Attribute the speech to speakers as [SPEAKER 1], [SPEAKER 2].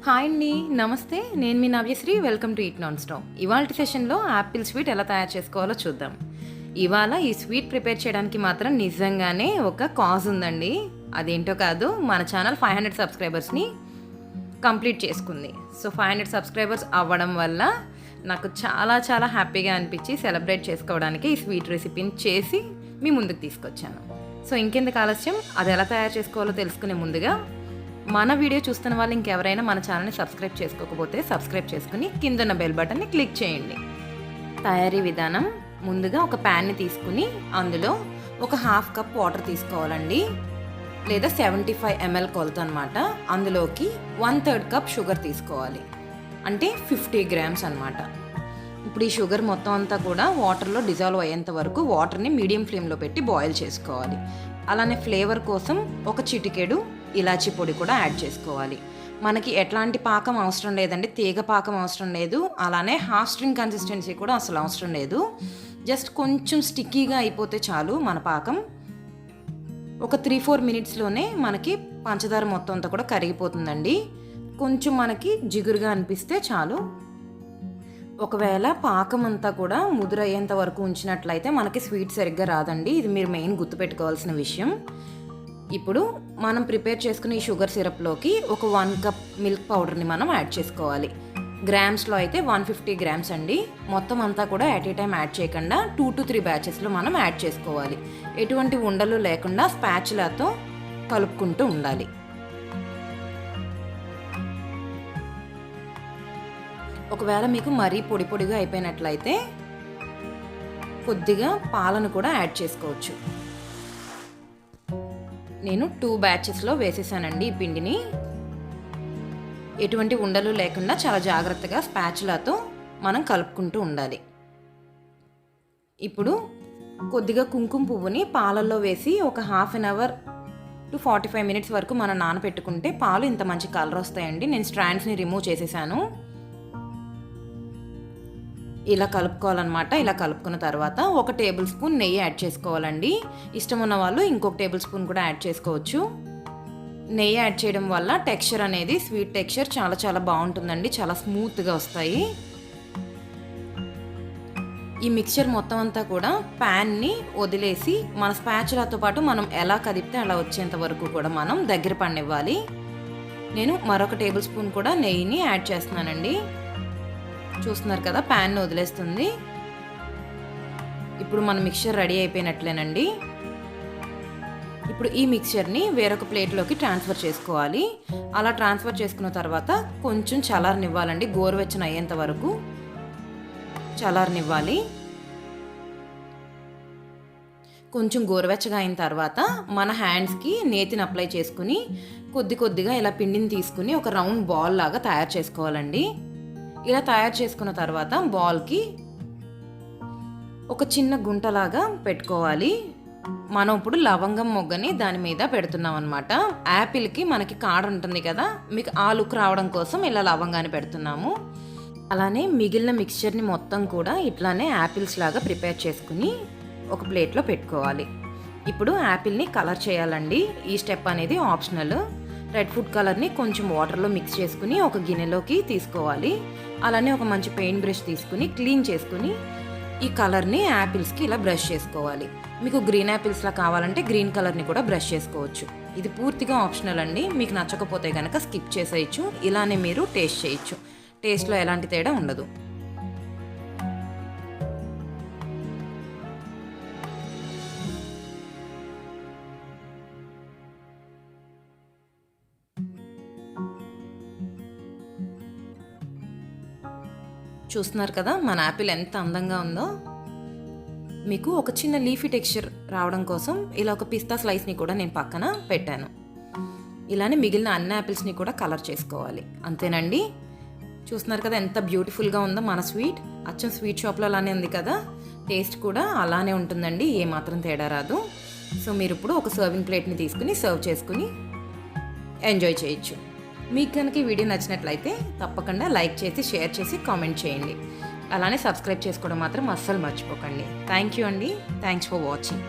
[SPEAKER 1] Hi అండి, నమస్తే. నేను మీ Navyasri. Welcome to eat non stop. ఇవాళ సెషన్లో యాపిల్ స్వీట్ ఎలా తయారు చేసుకోవాలో చూద్దాం. ఇవాళ ఈ స్వీట్ ప్రిపేర్ చేయడానికి మాత్రం నిజంగానే ఒక కాజ్ ఉందండి. అదేంటో కాదు, మన ఛానల్ 500 సబ్స్క్రైబర్స్ని కంప్లీట్ చేసుకుంది. సో 500 సబ్స్క్రైబర్స్ అవ్వడం వల్ల నాకు చాలా చాలా హ్యాపీగా అనిపించి సెలబ్రేట్ చేసుకోవడానికి ఈ స్వీట్ రెసిపీని చేసి మీ ముందుకు తీసుకొచ్చాను. సో ఇంకెందుకు ఆలస్యం, అది ఎలా తయారు చేసుకోవాలో తెలుసుకునే ముందుగా మన వీడియో చూస్తున్న వాళ్ళు ఇంకెవరైనా మన ఛానల్ని సబ్స్క్రైబ్ చేసుకోకపోతే సబ్స్క్రైబ్ చేసుకుని కిందన్న బెల్ బటన్ని క్లిక్ చేయండి. తయారీ విధానం: ముందుగా ఒక ప్యాన్ని తీసుకుని అందులో ఒక 1/2 కప్ వాటర్ తీసుకోవాలండి, లేదా 75 ml కొలత అనమాట. అందులోకి 1/3 కప్ షుగర్ తీసుకోవాలి, అంటే 50 గ్రామ్స్ అనమాట. ఇప్పుడు ఈ షుగర్ మొత్తం అంతా కూడా వాటర్లో డిజాల్వ్ అయ్యేంత వరకు వాటర్ని మీడియం ఫ్లేమ్లో పెట్టి బాయిల్ చేసుకోవాలి. అలానే ఫ్లేవర్ కోసం ఒక చిటికెడు ఇలాచి పొడి కూడా యాడ్ చేసుకోవాలి. మనకి ఎట్లాంటి పాకం అవసరం లేదండి, తీగ పాకం అవసరం లేదు, అలానే హాఫ్ స్ట్రింగ్ కన్సిస్టెన్సీ కూడా అసలు అవసరం లేదు. జస్ట్ కొంచెం స్టిక్కీగా అయిపోతే చాలు మన పాకం. ఒక 3-4 మినిట్స్లోనే మనకి పంచదార మొత్తం అంతా కూడా కరిగిపోతుందండి. కొంచెం మనకి జిగురుగా అనిపిస్తే చాలు. ఒకవేళ పాకం అంతా కూడా ముదురయ్యేంత వరకు ఉంచినట్లయితే మనకి స్వీట్ సరిగ్గా రాదండి. ఇది మీరు మెయిన్ గుర్తుపెట్టుకోవాల్సిన విషయం. ఇప్పుడు మనం ప్రిపేర్ చేసుకున్న ఈ షుగర్ సిరప్లోకి ఒక 1 కప్ మిల్క్ పౌడర్ని మనం యాడ్ చేసుకోవాలి. గ్రామ్స్లో అయితే 150 గ్రామ్స్ అండి. మొత్తం అంతా కూడా ఎట్ ఏ టైం యాడ్ చేయకుండా 2 to 3 బ్యాచెస్లో మనం యాడ్ చేసుకోవాలి. ఎటువంటి ఉండలు లేకుండా స్పాచులాతో కలుపుకుంటూ ఉండాలి. ఒకవేళ మీకు మరీ పొడి పొడిగా అయిపోయినట్లయితే కొద్దిగా పాలను కూడా యాడ్ చేసుకోవచ్చు. నేను 2 బ్యాచెస్లో వేసేసానండి ఈ పిండిని. ఎటువంటి ఉండలు లేకుండా చాలా జాగ్రత్తగా స్పాచులాతో మనం కలుపుకుంటూ ఉండాలి. ఇప్పుడు కొద్దిగా కుంకుమ పువ్వుని పాలల్లో వేసి ఒక 1/2 hour to 45 minutes వరకు మనం నానబెట్టుకుంటే పాలు ఇంత మంచి కలర్ వస్తాయండి. నేను స్ట్రాండ్స్ని రిమూవ్ చేసేసాను. ఇలా కలుపుకోవాలన్నమాట. ఇలా కలుపుకున్న తర్వాత 1 టేబుల్ స్పూన్ నెయ్యి యాడ్ చేసుకోవాలండి. ఇష్టం ఉన్న వాళ్ళు ఇంకొక టేబుల్ స్పూన్ కూడా యాడ్ చేసుకోవచ్చు. నెయ్యి యాడ్ చేయడం వల్ల టెక్స్చర్ అనేది స్వీట్ టెక్స్చర్ చాలా చాలా బాగుంటుందండి, చాలా స్మూత్గా వస్తాయి. ఈ మిక్చర్ మొత్తం అంతా కూడా ప్యాన్ని వదిలేసి మన స్పాచులాతో పాటు మనం ఎలా కదిపితే అలా వచ్చేంత వరకు కూడా మనం దగ్గర పడనివ్వాలి. నేను మరొక టేబుల్ స్పూన్ కూడా నెయ్యిని యాడ్ చేస్తున్నానండి. చూస్తున్నారు కదా, ప్యాన్ వదిలేస్తుంది. ఇప్పుడు మన మిక్చర్ రెడీ అయిపోయినట్లేనండి. ఇప్పుడు ఈ మిక్చర్ని వేరొక ప్లేట్లోకి ట్రాన్స్ఫర్ చేసుకోవాలి. అలా ట్రాన్స్ఫర్ చేసుకున్న తర్వాత కొంచెం చల్లారనివ్వాలండి. గోరువెచ్చన అయ్యేంత వరకు చల్లారనివ్వాలి. కొంచెం గోరువెచ్చగా అయిన తర్వాత మన హ్యాండ్స్కి నేతిని అప్లై చేసుకుని కొద్ది కొద్దిగా ఇలా పిండిని తీసుకుని ఒక రౌండ్ బాల్ లాగా తయారు చేసుకోవాలండి. ఇలా తయారు చేసుకున్న తర్వాత బాల్కి ఒక చిన్న గుంటలాగా పెట్టుకోవాలి. మనం ఇప్పుడు లవంగం మొగ్గని దాని మీద పెడుతున్నాం అనమాట. యాపిల్కి మనకి కాడ ఉంటుంది కదా, మీకు ఆ లుక్ రావడం కోసం ఇలా లవంగాన్ని పెడుతున్నాము. అలానే మిగిలిన మిక్స్చర్ని మొత్తం కూడా ఇట్లానే యాపిల్స్ లాగా ప్రిపేర్ చేసుకుని ఒక ప్లేట్లో పెట్టుకోవాలి. ఇప్పుడు యాపిల్ని కలర్ చేయాలండి. ఈ స్టెప్ అనేది ఆప్షనల్. రెడ్ ఫుడ్ కలర్ని కొంచెం వాటర్లో మిక్స్ చేసుకుని ఒక గిన్నెలోకి తీసుకోవాలి. అలానే ఒక మంచి పెయింట్ బ్రష్ తీసుకుని క్లీన్ చేసుకుని ఈ కలర్ని యాపిల్స్కి ఇలా బ్రష్ చేసుకోవాలి. మీకు గ్రీన్ యాపిల్స్లా కావాలంటే గ్రీన్ కలర్ని కూడా బ్రష్ చేసుకోవచ్చు. ఇది పూర్తిగా ఆప్షనల్ అండి. మీకు నచ్చకపోతే కనుక స్కిప్ చేసేయచ్చు. ఇలానే మీరు టేస్ట్ చేయొచ్చు. టేస్ట్లో ఎలాంటి తేడా ఉండదు. చూస్తున్నారు కదా మన యాపిల్ ఎంత అందంగా ఉందో. మీకు ఒక చిన్న లీఫీ టెక్స్చర్ రావడం కోసం ఇలా ఒక పిస్తా స్లైస్ని కూడా నేను పక్కన పెట్టాను. ఇలానే మిగిలిన అన్ని యాపిల్స్ని కూడా కలర్ చేసుకోవాలి. అంతేనండి. చూస్తున్నారు కదా ఎంత బ్యూటిఫుల్గా ఉందో మన స్వీట్. అచ్చం స్వీట్ షాప్లో అలానే ఉంది కదా, టేస్ట్ కూడా అలానే ఉంటుందండి, ఏమాత్రం తేడా రాదు. సో మీరు ఇప్పుడు ఒక సర్వింగ్ ప్లేట్ని తీసుకుని సర్వ్ చేసుకుని ఎంజాయ్ చేయొచ్చు. మీకు కనుక ఈ వీడియో నచ్చినట్లయితే తప్పకుండా లైక్ చేసి, షేర్ చేసి, కామెంట్ చేయండి. అలానే సబ్స్క్రైబ్ చేసుకోవడం మాత్రం అస్సలు మర్చిపోకండి. థ్యాంక్ యూ అండి. Thanks for watching.